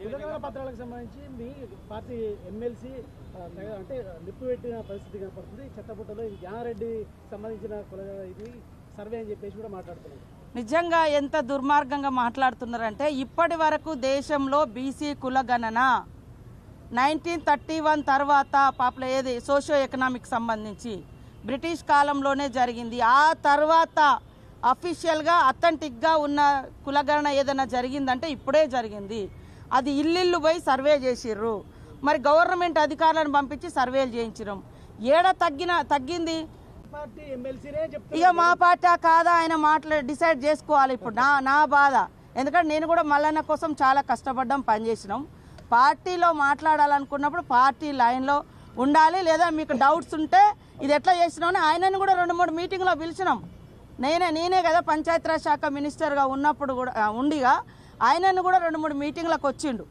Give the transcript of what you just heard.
కులగణన పత్రాలకు సంబంధించి మీ party MLC అంటే నిప్పు పెట్టిన పరిస్థితి కనపడుతుంది. చెత్తపుట్టలో జ్ఞానారెడ్డి సంబంధించిన ఇది సర్వే అని చెప్పేసి కూడా మాట్లాడుతున్నారు. నిజంగా ఎంత దుర్మార్గంగా మాట్లాడుతున్నారంటే ఇప్పటి వరకు దేశంలో బీసీ కులగణన 1931 తర్వాత ఏది సోషియో ఎకనామిక్ సంబంధించి బ్రిటిష్ కాలంలోనే జరిగింది. ఆ తర్వాత అఫీషియల్గా అథెంటిక్గా ఉన్న కులగణన ఏదైనా జరిగిందంటే ఇప్పుడే జరిగింది. అది ఇల్లు పోయి సర్వే చేసిర్రు. మరి గవర్నమెంట్ అధికారులను పంపించి సర్వేలు చేయించడం ఏడ తగ్గింది. ఇక మా పార్టీ కాదా ఆయన డిసైడ్ చేసుకోవాలి. ఇప్పుడు నా బాధ, ఎందుకంటే నేను కూడా మల్లన్న కోసం చాలా కష్టపడ్డాం, పనిచేసినాం. పార్టీలో మాట్లాడాలనుకున్నప్పుడు పార్టీ లైన్లో ఉండాలి. లేదా మీకు డౌట్స్ ఉంటే ఇది ఎట్లా చేసినామని ఆయనను కూడా 2-3 మీటింగ్లో పిలిచినాం. నేనే కదా పంచాయతీరాజ్ శాఖ మినిస్టర్గా ఉన్నప్పుడు కూడా ఉండిగా ఆయనను కూడా 2-3 మీటింగ్లకు వచ్చిండు.